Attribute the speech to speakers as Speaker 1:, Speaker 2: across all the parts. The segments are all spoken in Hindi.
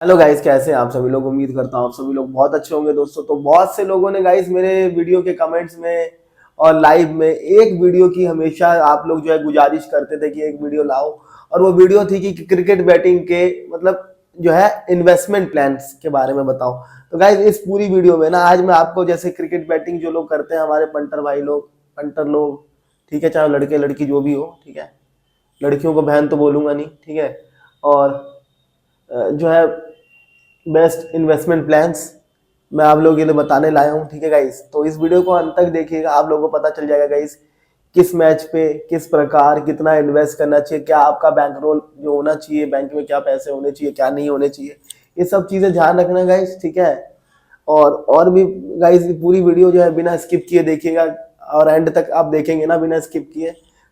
Speaker 1: हेलो गाइस, कैसे हैं आप सभी लोग। उम्मीद करता हूँ आप सभी लोग बहुत अच्छे होंगे दोस्तों। तो बहुत से लोगों ने गाइस मेरे वीडियो के कमेंट्स में और लाइव में एक वीडियो की हमेशा आप लोग जो है गुजारिश करते थे कि एक वीडियो लाओ, और वो वीडियो थी कि क्रिकेट बैटिंग के मतलब जो है इन्वेस्टमेंट प्लान्स के बारे में बताओ। तो गाइस इस पूरी वीडियो में ना आज मैं आपको जैसे क्रिकेट बैटिंग जो लोग करते हैं, हमारे पंटर भाई लोग, पंटर लोग, ठीक है, चाहे लड़के लड़की जो भी हो, ठीक है, लड़कियों को बहन तो बोलूंगा नहीं, ठीक है, और जो है बेस्ट इन्वेस्टमेंट प्लान्स मैं आप लोगों के लिए बताने लाया हूँ, ठीक है गाइस। तो इस वीडियो को अंत तक देखिएगा, आप लोगों को पता चल जाएगा गाइस किस मैच पे किस प्रकार कितना इन्वेस्ट करना चाहिए, क्या आपका बैंक रोल जो होना चाहिए, बैंक में क्या पैसे होने चाहिए, क्या नहीं होने चाहिए, ये सब चीजें ध्यान रखना गाइस, ठीक है। और भी गाइस पूरी वीडियो जो है बिना स्किप किए देखिएगा, और एंड तक आप देखेंगे ना बिना स्किप किए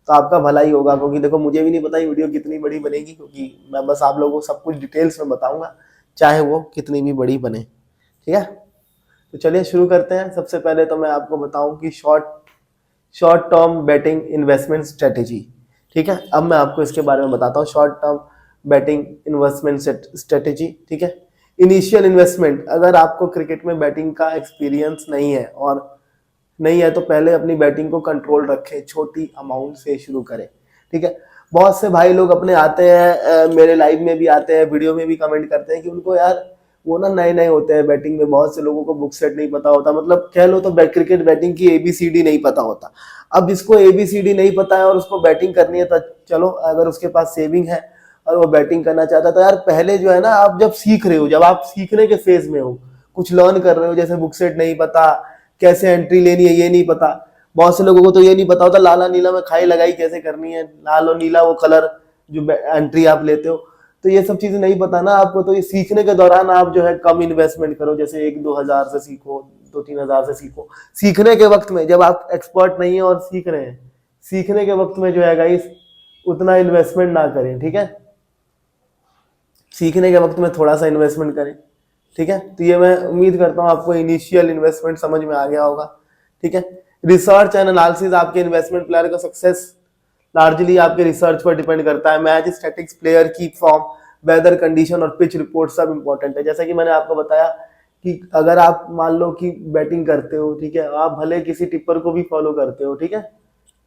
Speaker 1: तो आपका भला ही होगा। क्योंकि देखो मुझे भी नहीं पता ये वीडियो कितनी बड़ी बनेगी, क्योंकि मैं बस आप लोगों को सब कुछ डिटेल्स में बताऊंगा, चाहे वो कितनी भी बड़ी बने, ठीक है। तो चलिए शुरू करते हैं। सबसे पहले तो मैं आपको बताऊं कि short term batting investment strategy, ठीक है। अब मैं आपको इसके बारे में बताता हूँ, short term batting investment strategy, ठीक है। इनिशियल इन्वेस्टमेंट, अगर आपको क्रिकेट में बैटिंग का एक्सपीरियंस नहीं है तो पहले अपनी बैटिंग को कंट्रोल रखें, छोटी अमाउंट से शुरू करें, ठीक है। बहुत से भाई लोग अपने आते हैं, मेरे लाइव में भी आते हैं, वीडियो में भी कमेंट करते हैं कि उनको यार वो ना नए नए होते हैं बैटिंग में, बहुत से लोगों को बुक सेट नहीं पता होता, मतलब कह लो तो क्रिकेट बैटिंग की एबीसीडी नहीं पता होता। अब जिसको एबीसीडी नहीं पता है और उसको बैटिंग करनी है तो चलो, अगर उसके पास सेविंग है और वो बैटिंग करना चाहता है तो यार पहले जो है ना, आप जब सीख रहे हो, जब आप सीखने के फेज में हो, कुछ लर्न कर रहे हो, जैसे बुक सेट नहीं पता, कैसे एंट्री लेनी है ये नहीं पता। बहुत से लोगों को तो ये नहीं पता होता लाला नीला में खाई लगाई कैसे करनी है, लाल और नीला वो कलर जो एंट्री आप लेते हो, तो ये सब चीजें नहीं पता ना आपको। तो ये सीखने के दौरान आप जो है कम इन्वेस्टमेंट करो, जैसे 1-2 हजार से सीखो, 2-3 हजार से सीखो। सीखने के वक्त में, जब आप एक्सपर्ट नहीं है और सीख रहे हैं, सीखने के वक्त में जो है गाइस उतना इन्वेस्टमेंट ना करें, ठीक है। सीखने के वक्त में थोड़ा सा इन्वेस्टमेंट करें, ठीक है। तो ये मैं उम्मीद करता हूँ आपको इनिशियल इन्वेस्टमेंट समझ में आ गया होगा, ठीक है। रिसर्च एंड एनालिसिस, आपके इन्वेस्टमेंट प्लान का सक्सेस लार्जली आपके रिसर्च पर डिपेंड करता है। मैच स्टैटिक्स, प्लेयर की फॉर्म, वेदर कंडीशन और पिच रिपोर्ट सब इंपॉर्टेंट है। जैसा कि मैंने आपको बताया कि अगर आप मान लो कि बैटिंग करते हो, ठीक है, आप भले किसी टिप्पर को भी फॉलो करते हो, ठीक है,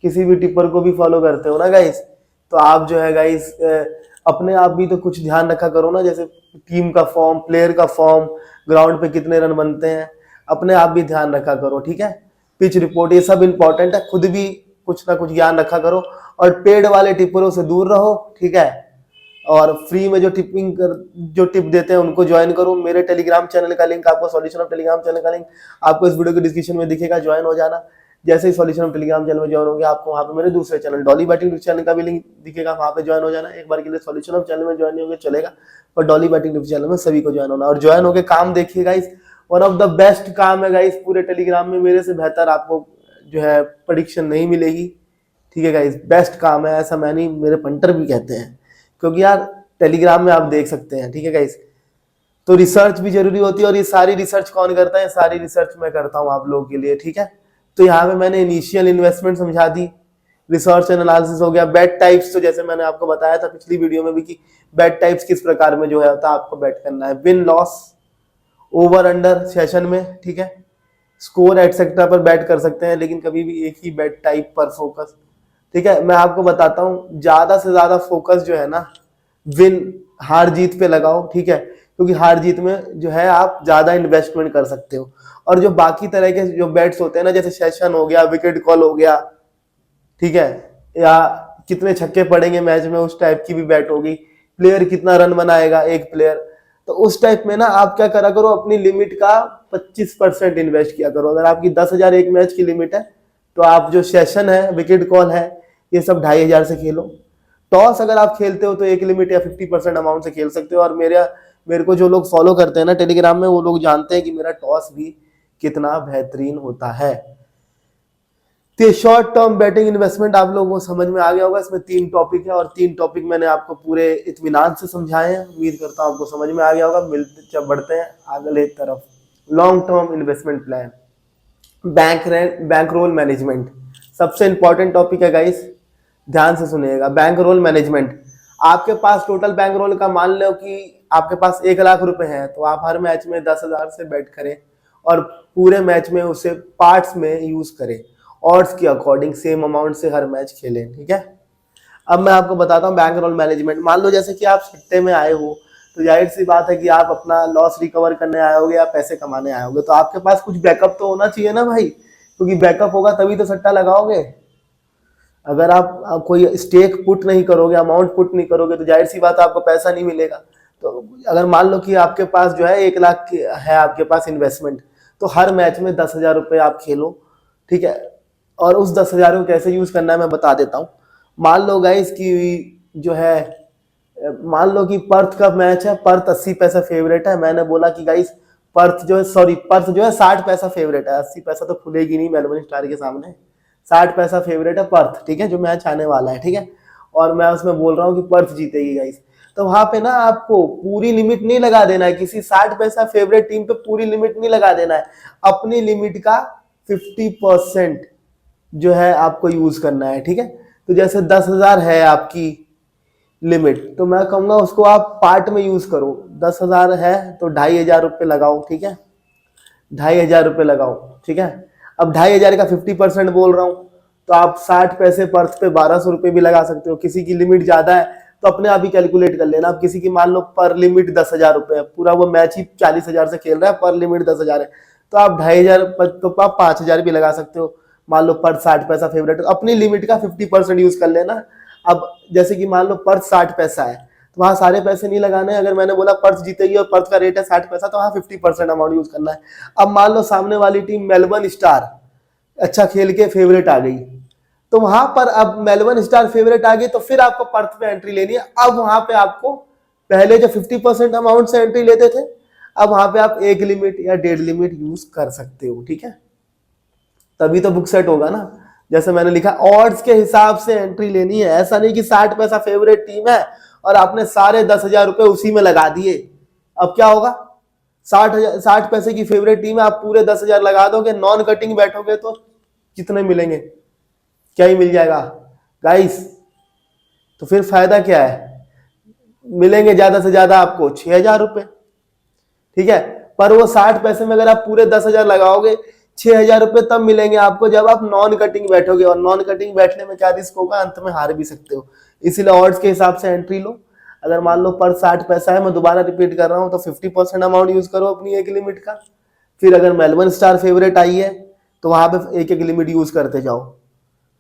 Speaker 1: किसी भी टिप्पर को भी फॉलो करते हो ना गाइस, तो आप जो है गाइस अपने आप भी तो कुछ ध्यान रखा करो ना, जैसे टीम का फॉर्म, प्लेयर का फॉर्म, ग्राउंड पे कितने रन बनते हैं, अपने आप भी ध्यान रखा करो, ठीक है। पिच रिपोर्ट, ये सब इंपॉर्टेंट है, खुद भी कुछ ना कुछ ज्ञान रखा करो, और पेड वाले टिप्परों से दूर रहो, ठीक है। और फ्री में जो जो टिप देते हैं उनको ज्वाइन करो। मेरे टेलीग्राम चैनल का लिंक आपको, सॉल्यूशन ऑफ टेलीग्राम चैनल का लिंक आपको इस वीडियो के डिस्क्रिप्शन में दिखेगा, ज्वाइन हो जाना। जैसे ही सॉल्यूशन ऑफ टेलीग्राम चैनल में ज्वाइन होंगे, आपको वहाँ पे मेरे दूसरे चैनल डॉली बैटिंग चैनल का भी लिंक दिखेगा, वहाँ पे ज्वाइन हो जाना। एक बार के लिए सॉल्यूशन ऑफ चैनल में ज्वाइन नहीं होंगे चलेगा, पर डॉली बैटिंग चैनल में सभी को ज्वाइन होना, और ज्वाइन होकर काम देखिए guys, one of the best काम है गाइस पूरे टेलीग्राम में। मेरे से बेहतर आपको जो है प्रेडिक्शन नहीं मिलेगी, ठीक है गाइस, बेस्ट काम है, ऐसा मैं नहीं, मेरे पंटर भी कहते हैं, क्योंकि यार टेलीग्राम में आप देख सकते हैं, ठीक है गाइस। तो रिसर्च भी जरूरी होती है, और ये सारी रिसर्च कौन करता है, सारी रिसर्च मैं करता हूँ आप लोगों के लिए, ठीक है। तो यहाँ पे मैंने इनिशियल इन्वेस्टमेंट समझा दी, रिसर्च एंड एनालिसिस हो गया। बेट टाइप्स, तो जैसे मैंने आपको बताया था पिछली वीडियो में भी कि बेट टाइप्स किस प्रकार में जो है होता है, आपको बेट करना है। Win loss, over under session में, ठीक है, स्कोर एटसेट्रा पर बैट कर सकते हैं, लेकिन कभी भी एक ही बैट टाइप पर फोकस, ठीक है। मैं आपको बताता हूँ, ज्यादा से ज्यादा फोकस जो है ना विन, हार जीत पे लगाओ, ठीक है, क्योंकि हार जीत में जो है आप ज्यादा इन्वेस्टमेंट कर सकते हो। और जो बाकी तरह के जो बैट्स होते हैं ना, जैसे सेशन हो गया, विकेट कॉल हो गया, ठीक है, या कितने छक्के पड़ेंगे मैच में, उस टाइप की भी बैट होगी। प्लेयर कितना रन बनाएगा एक प्लेयर, तो उस टाइप में ना आप क्या करा करो, अपनी लिमिट का 25% इन्वेस्ट किया करो। अगर आपकी 10,000 एक मैच की लिमिट है, तो आप जो सेशन है, विकेट कॉल है, ये सब 2,500 से खेलो। टॉस अगर आप खेलते हो तो एक लिमिट या 50% अमाउंट से खेल सकते हो। और मेरे को जो लोग फॉलो करते हैं ना टेलीग्राम में, वो लोग जानते हैं कि मेरा टॉस भी कितना बेहतरीन होता है। तो शॉर्ट टर्म बैटिंग इन्वेस्टमेंट आप लोगों को समझ में आ गया होगा। इसमें 3 टॉपिक है, और 3 टॉपिक मैंने आपको पूरे इत्मीनान से समझाए हैं। उम्मीद करता हूं आपको समझ में आ गया होगा। मिलते बढ़ते हैं अगले तरफ। Long term investment plan, bank role management सबसे इंपॉर्टेंट टॉपिक है गाइस, ध्यान से सुनिएगा। बैंक रोल मैनेजमेंट, आपके पास टोटल बैंक रोल का मान लो कि आपके पास 1 लाख रुपए हैं तो आप हर मैच में 10,000 से बेट करें और पूरे मैच में उसे पार्ट्स में यूज करें, ऑड्स के अकॉर्डिंग सेम अमाउंट से हर मैच खेलें। ठीक है, अब मैं आपको बताता हूँ बैंक रोल मैनेजमेंट। मान लो जैसे कि आप सट्टे में आए हो तो जाहिर सी बात है कि आप अपना लॉस रिकवर करने आए होगे या पैसे कमाने आए होगे, तो आपके पास कुछ बैकअप तो होना चाहिए ना भाई, क्योंकि बैकअप होगा तभी तो सट्टा लगाओगे। अगर आप कोई स्टेक पुट नहीं करोगे, अमाउंट पुट नहीं करोगे, तो जाहिर सी बात है आपको पैसा नहीं मिलेगा। तो अगर मान लो कि आपके पास जो है 1 लाख है आपके पास इन्वेस्टमेंट, तो हर मैच में 10,000 रुपये आप खेलो। ठीक है, और उस 10,000 को कैसे यूज करना है मैं बता देता हूँ। मान लो गाइस कि जो है, मान लो कि पर्थ का मैच है, पर्थ 80 पैसा फेवरेट है। मैंने बोला कि गाइस पर्थ जो है 60 पैसा फेवरेट है, 80 पैसा तो खुलेगी नहीं मेलबर्न स्टार के सामने। 60 पैसा फेवरेट है पर्थ, ठीक है, जो मैच आने वाला है। ठीक है, और मैं उसमें बोल रहा हूँ कि पर्थ जीतेगी गाइस। तो वहां पे ना आपको पूरी लिमिट नहीं लगा देना है, किसी 60 पैसा फेवरेट टीम पे पूरी लिमिट नहीं लगा देना है। अपनी लिमिट का 50% जो है आपको यूज करना है। ठीक है, तो जैसे 10,000 है आपकी लिमिट, तो मैं कहूंगा उसको आप पार्ट में यूज करो। 10,000 है तो 2,500 रुपये लगाओ। ठीक है, 2,500 रुपये लगाओ। ठीक है, अब 2,500 का 50% बोल रहा हूँ, तो आप 60 पैसे पर्थ पे 1,200 रुपये भी लगा सकते हो। किसी की लिमिट ज्यादा है तो अपने आप ही कैलकुलेट कर लेना। अब किसी की मान लो पर लिमिट 10,000 रुपये है, पूरा वो मैच ही 40,000 से खेल रहा है, पर लिमिट 10,000 है, तो आप 2,500 तो आप 5,000 भी लगा सकते हो। मान लो पर 60 पैसा फेवरेट, अपनी लिमिट का 50% यूज कर लेना। अब जैसे कि मान लो पर्थ 60 पैसा है तो वहां सारे पैसे नहीं लगाने। अगर मैंने बोला पर्थ जीतेगी और पर्थ का रेट है 60 पैसा, तो वहां 50% अमाउंट यूज करना है। अब मान लो सामने वाली टीम मेलबर्न स्टार अच्छा खेल के फेवरेट आ गई, तो वहां पर अब मेलबर्न स्टार फेवरेट आ गई, तो फिर आपको पर्थ पे एंट्री लेनी है। अब वहां पे आपको पहले जो 50% अमाउंट से एंट्री लेते थे, अब वहां पे आप 1 लिमिट या 1.5 लिमिट यूज कर सकते हो। ठीक है, तभी तो बुक सेट होगा ना। जैसे मैंने लिखा ऑड्स के हिसाब से एंट्री लेनी है। ऐसा नहीं कि 60 पैसा फेवरेट टीम है और आपने सारे 10,000 रुपए उसी में लगा दिए। अब क्या होगा, 60 पैसे की फेवरेट टीम है, आप पूरे 10,000 लगा दोगे, नॉन कटिंग बैठोगे तो कितने मिलेंगे, क्या ही मिल जाएगा गाइस। तो फिर फायदा क्या है, मिलेंगे ज्यादा से ज्यादा आपको 6,000 रुपए। ठीक है, पर वो 60 पैसे में अगर आप पूरे 10,000 लगाओगे, 6,000 रुपए तब मिलेंगे आपको जब आप नॉन कटिंग बैठोगे, और नॉन कटिंग बैठने में क्या रिस्क होगा, अंत में हार भी सकते हो। इसीलिए ऑड्स के हिसाब से एंट्री लो। अगर मान लो पर 60 पैसा है, मैं दोबारा रिपीट कर रहा हूं, तो 50% अमाउंट यूज करो अपनी 1 लिमिट का। फिर अगर मेलबर्न स्टार फेवरेट आई है तो वहां पे 1 लिमिट यूज करते जाओ।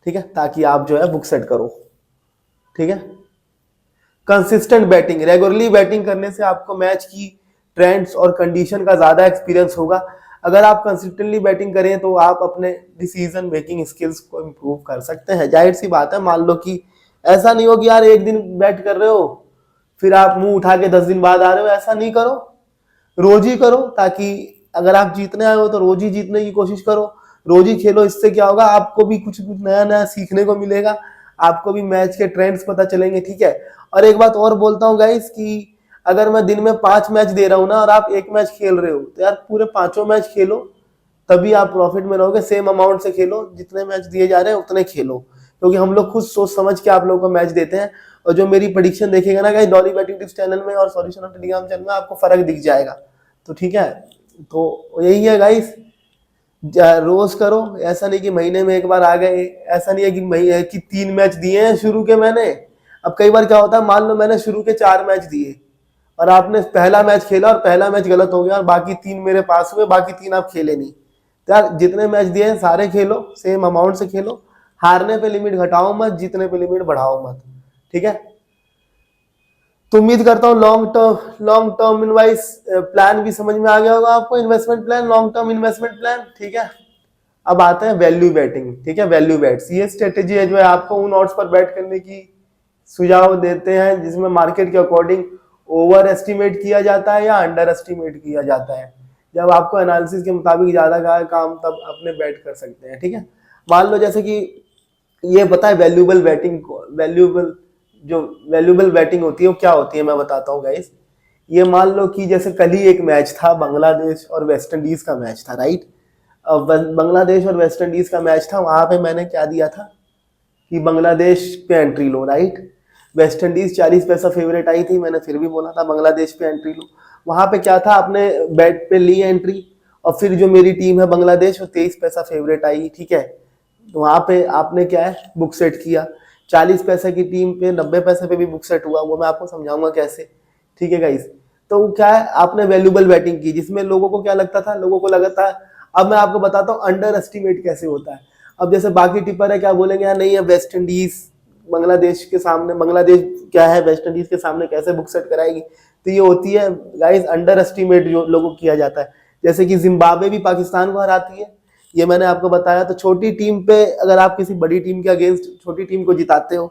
Speaker 1: ठीक है, ताकि आप जो है बुक सेट करो। ठीक है, कंसिस्टेंट बैटिंग, रेगुलरली बैटिंग करने से आपको मैच की ट्रेंड्स और कंडीशन का ज्यादा एक्सपीरियंस होगा। अगर आप कंसिस्टेंटली बैटिंग करें तो आप अपने डिसीजन मेकिंग स्किल्स को इम्प्रूव कर सकते हैं। जाहिर सी बात है, मान लो कि ऐसा नहीं हो कि यार एक दिन बैट कर रहे हो फिर आप मुंह उठा के 10 दिन बाद आ रहे हो, ऐसा नहीं करो, रोज ही करो। ताकि अगर आप जीतने आए हो तो रोज ही जीतने की कोशिश करो, रोज ही खेलो। इससे क्या होगा, आपको भी कुछ कुछ नया नया सीखने को मिलेगा, आपको भी मैच के ट्रेंड्स पता चलेंगे। ठीक है, और एक बात और बोलता हूँ गाइस कि अगर मैं दिन में 5 मैच दे रहा हूँ ना और आप 1 मैच खेल रहे हो, तो यार पूरे 5 मैच खेलो, तभी आप प्रॉफिट में रहोगे। सेम अमाउंट से खेलो, जितने मैच दिए जा रहे हैं उतने खेलो, क्योंकि हम लोग खुद सोच समझ के आप लोगों को मैच देते हैं। और जो मेरी प्रेडिक्शन देखेगा ना guys Dolly batting tips channel में और सॉल्यूशन ऑफ टेलीग्राम चैनल में, आपको फर्क दिख जाएगा। तो ठीक है, तो यही है गाइस, रोज करो। ऐसा नहीं कि महीने में 1 बार आ गए, ऐसा नहीं है कि 3 मैच दिए हैं शुरू के मैंने। अब कई बार क्या होता है, मान लो मैंने शुरू के 4 मैच दिए और आपने पहला मैच खेला और पहला मैच गलत हो गया और बाकी 3 मेरे पास हुए, बाकी 3 आप खेले नहीं। तो यार जितने मैच दिए हैं सारे खेलो, सेम अमाउंट से खेलो, हारने पे लिमिट घटाओ मत, जीतने पे लिमिट बढ़ाओ मत। ठीक है, तो उम्मीद करता हूँ लॉन्ग टर्म इनवाइस प्लान भी समझ में आ गया होगा आपको, investment plan, long term investment plan. ठीक है, अब आते हैं वैल्यू बैटिंग। ठीक है, वैल्यू बैट्स ये स्ट्रेटेजी है जो है आपको उन ऑड्स पर बैट करने की सुझाव देते हैं जिसमें मार्केट के अकॉर्डिंग ओवर एस्टिमेट किया जाता है या अंडर एस्टिमेट किया जाता है। जब आपको एनालिसिस के मुताबिक ज्यादा का काम, तब अपने बैट कर सकते हैं। ठीक है, मान लो जैसे कि ये पता है वैल्यूएबल बैटिंग होती है वो क्या होती है, मैं बताता हूँ गाइस। ये मान लो कि जैसे कल ही एक मैच था, बांग्लादेश और वेस्ट इंडीज का मैच था, राइट। अब बांग्लादेश और वेस्ट इंडीज का मैच था, वहां पे मैंने क्या दिया था कि बांग्लादेश पे एंट्री लो, राइट। वेस्ट इंडीज 40 पैसा फेवरेट आई थी, मैंने फिर भी बोला था बांग्लादेश पे एंट्री लो। वहां पे क्या था, आपने बेट पे ली एंट्री, और फिर जो मेरी टीम है बांग्लादेश वो 23 पैसा फेवरेट आई, ठीक है। तो वहां पे आपने क्या है, बुक सेट किया। 40 पैसे की टीम पे 90 पैसे पे भी बुक सेट हुआ, वो मैं आपको समझाऊंगा कैसे, ठीक है गाइस। तो क्या है, आपने वैल्यूबल बैटिंग की, जिसमें लोगों को क्या लगता था, लोगों को लगा था, अब मैं आपको बताता हूँ अंडर एस्टिमेट कैसे होता है। अब जैसे बाकी टिप्पर है क्या बोलेंगे, यार नहीं है वेस्ट इंडीज बांग्लादेश के सामने, बांग्लादेश क्या है वेस्ट इंडीज के सामने कैसे बुक सेट कराएगी। तो ये होती है गाइस अंडर एस्टिमेट जो लोगों को किया जाता है। जैसे कि जिम्बाब्वे भी पाकिस्तान को हराती है, ये मैंने आपको बताया। तो छोटी टीम पे अगर आप किसी बड़ी टीम के अगेंस्ट छोटी टीम को जिताते हो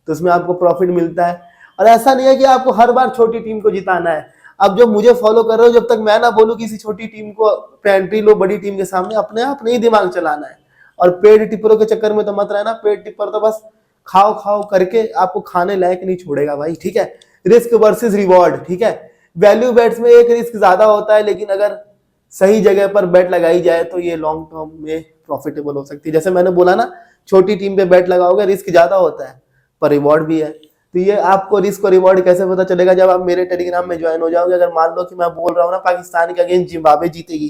Speaker 1: तो उसमें आपको प्रॉफिट मिलता है। और ऐसा नहीं है कि आपको हर बार छोटी टीम को जिताना है। अब जो मुझे फॉलो कर रहे हो, जब तक मैं ना बोलूं किसी छोटी टीम को एंट्री लो बड़ी टीम के सामने, अपने आप नहीं दिमाग चलाना है। और पेड टिप्परों के चक्कर में तो मत रहना, पेड टिप्पर तो बस खाओ खाओ करके आपको खाने लायक नहीं छोड़ेगा भाई, ठीक है। रिस्क वर्सेस रिवॉर्ड, ठीक है। वैल्यू बेट्स में एक रिस्क ज्यादा होता है, लेकिन अगर सही जगह पर बेट लगाई जाए तो ये लॉन्ग टर्म में प्रॉफिटेबल हो सकती है। जैसे मैंने बोला ना, छोटी टीम पे बेट लगाओगे रिस्क ज्यादा होता है पर रिवॉर्ड भी है। तो ये आपको रिस्क और रिवॉर्ड कैसे पता चलेगा, जब आप मेरे टेलीग्राम में ज्वाइन हो जाओगे। अगर मान लो कि मैं बोल रहा हूँ ना पाकिस्तान के अगेंस्ट जिम्बाब्वे जीतेगी,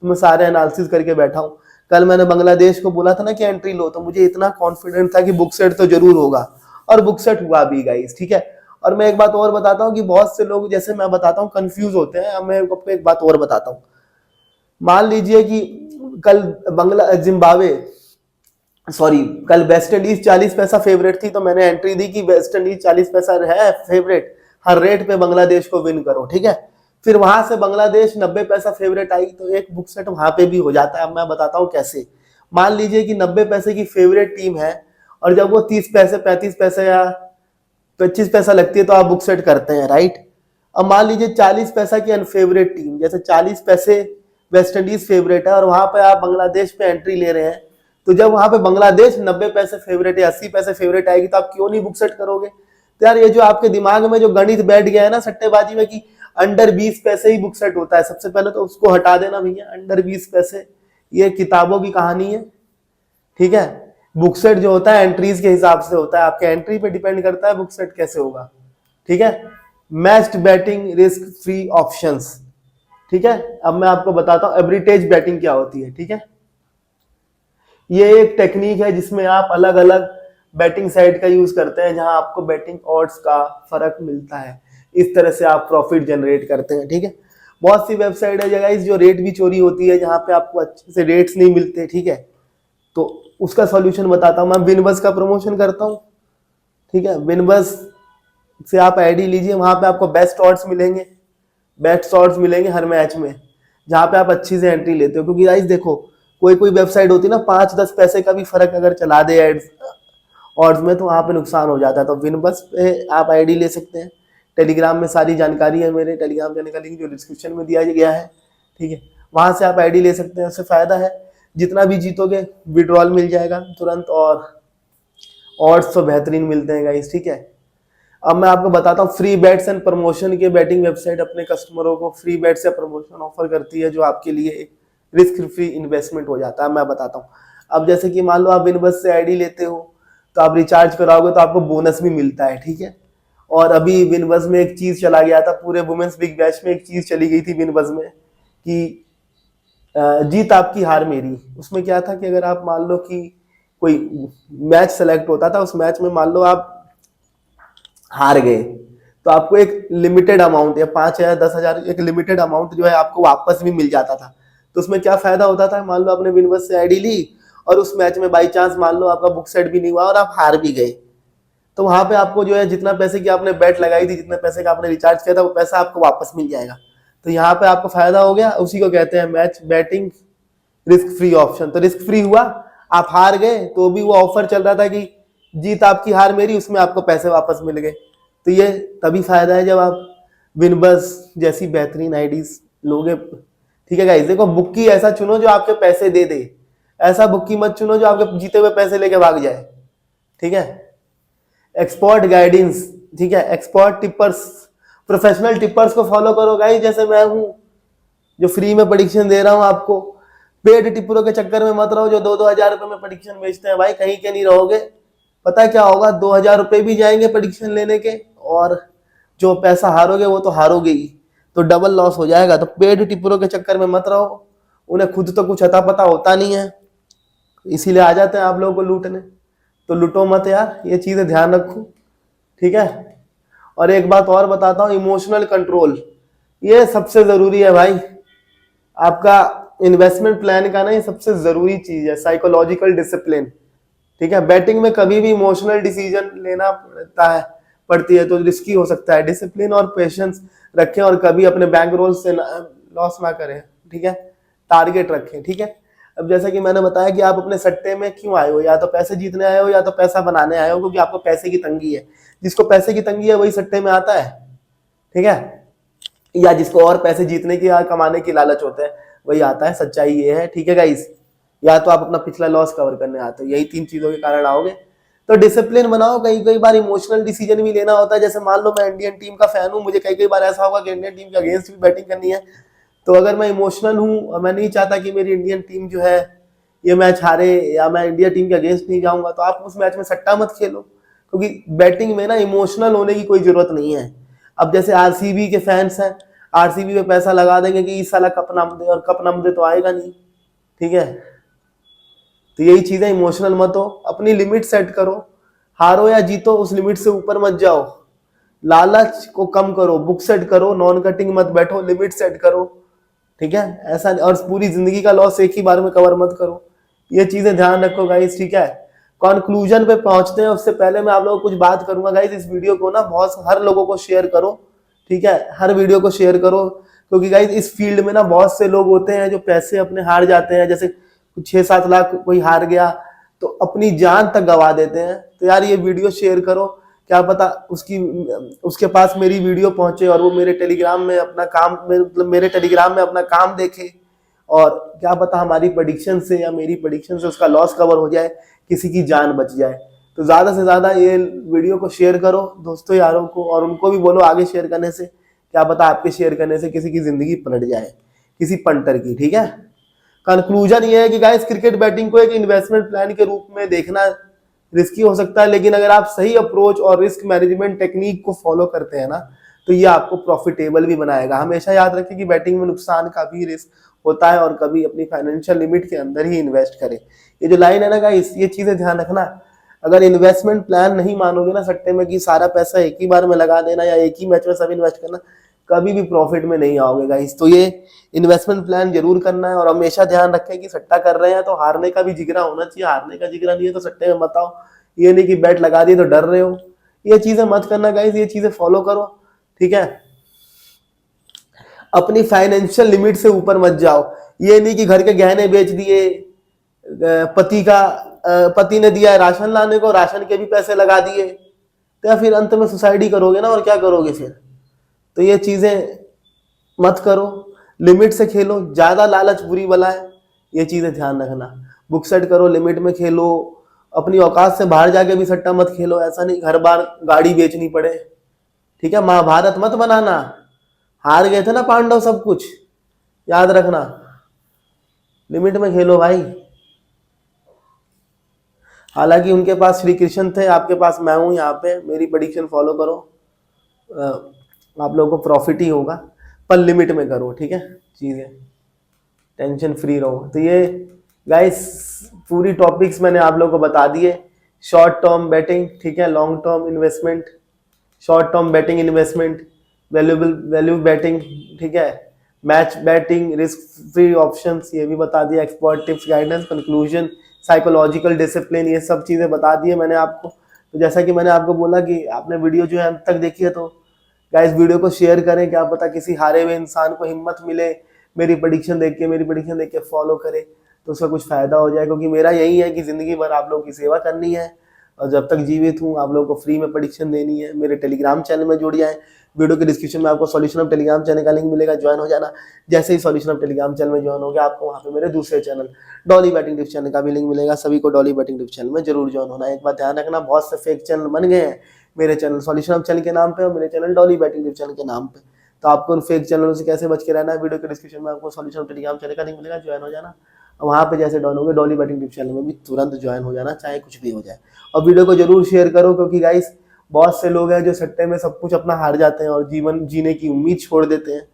Speaker 1: तो मैं सारे एनालिसिस करके बैठा हूँ। कल मैंने बांग्लादेश को बोला था ना कि एंट्री लो, तो मुझे इतना कॉन्फिडेंट था कि बुक सेट तो जरूर होगा, और बुक सेट हुआ भी गाइस, ठीक है। और मैं एक बात और बताता हूँ कि बहुत से लोग, जैसे मैं बताता हूँ, कंफ्यूज होते हैं। अब मैं आपको एक बात और बताता हूँ। मान लीजिए कि कल कल वेस्ट इंडीज 40 पैसा फेवरेट थी, तो मैंने एंट्री दी कि वेस्ट इंडीज 40 पैसा है फेवरेट, हर रेट पे बांग्लादेश को विन करो, ठीक है। फिर वहां से बांग्लादेश 90 पैसा फेवरेट आई, तो एक बुक सेट वहां पे भी हो जाता है। अब मैं बताता हूँ कैसे। मान लीजिए कि 90 पैसे की फेवरेट टीम है, और जब वो 30 पैसे 35 पैसे या 25 पैसा लगती है तो आप बुक सेट करते हैं, राइट। अब मान लीजिए 40 पैसा की अनफेवरेट टीम, जैसे 40 पैसे वेस्ट इंडीज फेवरेट है और वहां पे आप बांग्लादेश पे एंट्री ले रहे हैं, तो जब वहां पे बांग्लादेश 90 पैसे फेवरेट या 80 पैसे फेवरेट आएगी, तो आप क्यों नहीं बुक सेट करोगे। तो यार ये जो आपके दिमाग में जो गणित बैठ गया है ना सट्टेबाजी में, कि अंडर 20 पैसे ही बुक सेट होता है, सबसे पहले तो उसको हटा देना भैया। अंडर 20 पैसे ये किताबों की कहानी है, ठीक है। बुक सेट जो होता है एंट्रीज के हिसाब से होता है, आपके एंट्री पे डिपेंड करता है बुक सेट कैसे होगा, ठीक है। Matched batting risk free options, ठीक है। अब मैं आपको बताता हूं एवरेज बैटिंग क्या होती है, ठीक है। ये एक टेक्निक है जिसमें आप अलग अलग बैटिंग साइड का यूज करते हैं, जहां आपको बैटिंग ऑड्स का फर्क मिलता है। इस तरह से आप प्रॉफिट जनरेट करते हैं, ठीक है। बहुत सी वेबसाइट है जगह जो रेट भी चोरी होती है, जहां पे आपको अच्छे से रेट्स नहीं मिलते, ठीक है। तो उसका सॉल्यूशन बताता हूं मैं। विनबस का प्रमोशन करता हूं, ठीक है। विनबस से आप आईडी लीजिए, वहां पे आपको बेस्ट ऑड्स मिलेंगे, बेस्ट ऑड्स मिलेंगे हर मैच में, जहां पे आप अच्छी से एंट्री लेते हो। क्योंकि गाइस देखो, कोई कोई वेबसाइट होती है ना, 5-10 पैसे का भी फर्क अगर चला दे एड्स ऑड्स में, तो वहां पे नुकसान हो जाता है। तो विनबस पे आप आईडी ले सकते हैं। टेलीग्राम में सारी जानकारी है, मेरे टेलीग्राम चैनल का लिंक जो डिस्क्रिप्शन में दिया गया है, ठीक है। वहां से आप आईडी ले सकते हैं, उससे फायदा है जितना भी जीतोगे विड्रॉल मिल जाएगा तुरंत, और ऑड्स तो बेहतरीन मिलते हैं गाइस, ठीक है। अब मैं आपको बताता हूँ फ्री बेट्स एंड प्रमोशन के बैटिंग वेबसाइट अपने कस्टमरों को फ्री बेट्स या प्रमोशन ऑफर करती है, जो आपके लिए एक रिस्क फ्री इन्वेस्टमेंट हो जाता है। मैं बताता हूँ। अब जैसे कि मान लो आप विनबस से आईडी लेते हो, तो आप रिचार्ज कराओगे तो आपको बोनस भी मिलता है, ठीक है। और अभी विनबस में एक चीज चला गया था, पूरे वुमेन्स बिग बैश में एक चीज चली गई थी विनबस में, कि जीत आपकी हार मेरी। उसमें क्या था कि अगर आप मान लो कि कोई मैच सेलेक्ट होता था, उस मैच में मान लो आप हार गए, तो आपको एक लिमिटेड अमाउंट या 5,000 10,000 एक लिमिटेड अमाउंट जो है आपको वापस भी मिल जाता था। तो उसमें क्या फायदा होता था, मान लो आपने विनबस से आईडी ली और उस मैच में बाई चांस मान लो आपका बुक सेट भी नहीं हुआ और आप हार भी गए, तो वहां पे आपको जो है जितना पैसे की आपने बेट लगाई थी, जितने पैसे का आपने रिचार्ज किया था, वो पैसा आपको वापस मिल जाएगा। तो यहाँ पे आपको फायदा हो गया, उसी को कहते हैं match batting risk free option. तो रिस्क फ्री हुआ, आप हार गए तो भी वो ऑफर चल रहा था कि जीत आपकी हार मेरी, उसमें आपको पैसे वापस मिल गए। तो ये तभी फायदा है जब आप विनबस जैसी बेहतरीन आईडीज लोगे, ठीक है गाइस। देखो बुक्की ऐसा चुनो जो आपके पैसे दे दे, ऐसा बुक्की मत चुनो जो आपके जीते हुए पैसे लेके भाग जाए, ठीक है। एक्सपर्ट गाइडेंस, ठीक है। एक्सपर्ट टिपर्स, प्रोफेशनल टिपर्स को फॉलो करो गाइस, जैसे मैं हूं जो फ्री में प्रेडिक्शन दे रहा हूं आपको। पेड टिप्परों के चक्कर में मत रहो जो 2-2 हजार रुपए में प्रेडिक्शन बेचते हैं, भाई कहीं के नहीं रहोगे। पता है क्या होगा, 2,000 रुपये भी जाएंगे प्रेडिक्शन लेने के, और जो पैसा हारोगे वो तो हारोगे ही, तो डबल लॉस हो जाएगा। तो पेड टिप्परों के चक्कर में मत रहो, उन्हें खुद तो कुछ अता पता होता नहीं है, इसीलिए आ जाते हैं आप लोगों को लूटने। तो लूटो मत यार, ये चीजें ध्यान रखो, ठीक है। और एक बात और बताता हूँ, इमोशनल कंट्रोल ये सबसे जरूरी है भाई। आपका इन्वेस्टमेंट प्लान का ना ये सबसे जरूरी चीज है, साइकोलॉजिकल डिसिप्लिन, ठीक है। बैटिंग में कभी भी इमोशनल डिसीजन लेना पड़ती है तो रिस्की हो सकता है। डिसिप्लिन और पेशेंस रखें, और कभी अपने बैंक रोल से लॉस ना करें, ठीक है। टारगेट रखें, ठीक है। अब जैसा कि मैंने बताया कि आप अपने सट्टे में क्यों आए हो, या तो पैसे जीतने आए हो या तो पैसा बनाने आए हो, क्योंकि आपको पैसे की तंगी है। जिसको पैसे की तंगी है वही सट्टे में आता है, ठीक है, या जिसको और पैसे जीतने की या कमाने की लालच होता है वही आता है। सच्चाई ये है, ठीक है गाइस। या तो आप अपना पिछला लॉस कवर करने आते हो, यही 3 चीजों के कारण आओगे। तो डिसिप्लिन बनाओ। कई बार इमोशनल डिसीजन भी लेना होता है। जैसे मान लो मैं इंडियन टीम का फैन हूँ, मुझे कई बार ऐसा होगा कि इंडियन टीम के अगेंस्ट भी बैटिंग करनी है, तो अगर मैं इमोशनल हूँ और मैं नहीं चाहता कि मेरी इंडियन टीम जो है ये मैच हारे, या मैं इंडिया टीम के अगेंस्ट नहीं जाऊंगा, तो आप उस मैच में सट्टा मत खेलो, क्योंकि बैटिंग में ना इमोशनल होने की कोई जरूरत नहीं है। अब जैसे आरसीबी के फैंस हैं, आरसीबी पे पैसा लगा देंगे कि इस साल कप नाम दे, और कप नाम दे तो आएगा नहीं, ठीक है। तो यही चीजें, इमोशनल मत हो, अपनी लिमिट सेट करो, हारो या जीतो उस लिमिट से ऊपर मत जाओ, लालच को कम करो, बुक सेट करो, नॉन कटिंग मत बैठो, लिमिट सेट करो, ठीक है। ऐसा, और पूरी जिंदगी का लॉस एक ही बार में कवर मत करो। ये चीजें ध्यान रखो गाइस, ठीक है। कंक्लूजन पे पहुंचते हैं, उससे पहले मैं आप लोगों को कुछ बात करूंगा गाइस। इस वीडियो को ना हर लोगों को शेयर करो, ठीक है, हर वीडियो को शेयर करो, क्योंकि गाइस इस फील्ड में ना बहुत से लोग होते हैं जो पैसे अपने हार जाते हैं। जैसे 6-7 लाख कोई हार गया तो अपनी जान तक गवा देते हैं। तो यार ये वीडियो शेयर करो, क्या पता उसके पास मेरी वीडियो पहुंचे और वो मेरे टेलीग्राम में अपना काम, मेरे टेलीग्राम में अपना काम देखे, और क्या पता हमारी प्रेडिक्शन से या मेरी प्रेडिक्शन से उसका लॉस कवर हो जाए, किसी की जान बच जाए। तो ज्यादा से ज्यादा ये वीडियो को शेयर करो दोस्तों यारों को, और उनको भी बोलो आगे शेयर करने से, क्या पता आपके शेयर करने से किसी की जिंदगी पलट जाए, किसी पंटर की, ठीक है। कंक्लूजन ये है कि गाइस क्रिकेट बैटिंग को एक इन्वेस्टमेंट प्लान के रूप में देखना रिस्की हो सकता है, लेकिन अगर आप सही अप्रोच और रिस्क मैनेजमेंट टेक्निक को फॉलो करते हैं ना, तो ये आपको प्रॉफिटेबल भी बनाएगा। हमेशा याद रखें कि बैटिंग में नुकसान का भी रिस्क होता है, और कभी अपनी फाइनेंशियल लिमिट के अंदर ही इन्वेस्ट करें। ये जो लाइन है ना गाइस, ये चीजें ध्यान रखना। अगर इन्वेस्टमेंट प्लान नहीं मानोगे ना सट्टे में, कि सारा पैसा एक ही बार में लगा देना या एक ही मैच में सब इन्वेस्ट करना, कभी भी प्रॉफिट में नहीं आओगे गाइस। तो ये इन्वेस्टमेंट प्लान जरूर करना है, और हमेशा ध्यान रखें कि सट्टा कर रहे हैं तो हारने का भी जिगरा होना चाहिए। हारने का जिगरा नहीं है तो सट्टे में मत आओ। ये नहीं कि बैट लगा दिए तो डर रहे हो, ये चीजें मत करना गाइस, ये चीजें फॉलो करो, ठीक है। अपनी फाइनेंशियल लिमिट से ऊपर मत जाओ। ये नहीं कि घर के गहने बेच दिए, पति ने दिया राशन लाने को, राशन के भी पैसे लगा दिए, तो फिर अंत में सुसाइड ही करोगे ना, और क्या करोगे फिर। तो ये चीजें मत करो, लिमिट से खेलो, ज्यादा लालच बुरी बला है, ये चीजें ध्यान रखना। बुक सेट करो, लिमिट में खेलो, अपनी औकात से बाहर जाके भी सट्टा मत खेलो। ऐसा नहीं घर बार गाड़ी बेचनी पड़े, ठीक है। महाभारत मत बनाना, हार गए थे ना पांडव सब कुछ, याद रखना। लिमिट में खेलो भाई। हालांकि उनके पास श्री कृष्ण थे, आपके पास मैं हूं यहाँ पे। मेरी प्रेडिक्शन फॉलो करो, आप लोगों को प्रॉफिट ही होगा, पर लिमिट में करो, ठीक है। चीजें टेंशन फ्री रहो। तो ये गाइस पूरी टॉपिक्स मैंने आप लोगों को बता दिए। शॉर्ट टर्म बैटिंग, ठीक है, long term investment, short term batting investment, value batting, ठीक है, match batting, risk free options, ये भी बता दिया, expert tips, guidance, conclusion, psychological discipline, ये सब चीजें बता दिए मैंने आपको। तो जैसा कि मैंने आपको बोला कि आपने वीडियो जो है अंत तक देखी है, तो गाइस वीडियो को शेयर करें, क्या पता किसी हारे हुए इंसान को हिम्मत मिले, मेरी प्रेडिक्शन देख के फॉलो करे, तो उसका कुछ फायदा हो जाए। क्योंकि मेरा यही है कि जिंदगी भर आप लोगों की सेवा करनी है, और जब तक जीवित हूँ आप लोगों को फ्री में प्रेडिक्शन देनी है। मेरे टेलीग्राम चैनल में जुड़ जाए, वीडियो के डिस्क्रिप्शन में आपको सॉल्यूशन ऑफ टेलीग्राम चैनल का लिंक मिलेगा, ज्वाइन हो जाना। जैसे ही सॉल्यूशन ऑफ टेलीग्राम चैनल में ज्वाइन हो गया, आपको वहाँ पे मेरे दूसरे channel Dolly batting tips channel का भी लिंक मिलेगा। सभी को डॉली बैटिंग टिप्स चैनल में जरूर ज्वाइन होना है। एक बात ध्यान रखना, बहुत से फेक चैनल बन गए हैं, मेरे चैनल सॉल्यूशन ऑफ चैनल के नाम पे और मेरे channel Dolly batting tips channel के नाम पे। तो आपको उन फेक चैनलों से कैसे बच के रहना है, वीडियो के डिस्क्रिप्शन में आपको सॉल्यूशन ऑफ टेलीग्राम चैनल का लिंक मिलेगा, ज्वाइन हो जाना। वहाँ पे जैसे डॉन हो गए, डॉली बैटिंग टिप्स चैनल में भी तुरंत ज्वाइन हो जाना, चाहे कुछ भी हो जाए। और वीडियो को जरूर शेयर करो, क्योंकि गाइस बहुत से लोग हैं जो सट्टे में सब कुछ अपना हार जाते हैं और जीवन जीने की उम्मीद छोड़ देते हैं।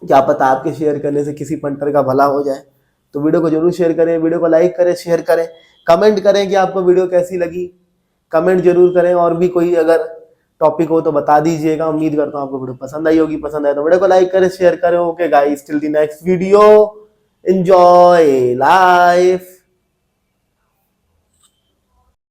Speaker 1: क्या पता आपके शेयर करने से किसी पंटर का भला हो जाए। तो वीडियो को जरूर शेयर करें, वीडियो को लाइक करें, शेयर करें, कमेंट करें कि आपको वीडियो कैसी लगी, कमेंट जरूर करें। और भी कोई अगर टॉपिक हो तो बता दीजिएगा। उम्मीद करता हूँ आपको वीडियो पसंद आई होगी। पसंद आए तो वीडियो को लाइक करें, शेयर करें। Okay guys, till the next video, enjoy life.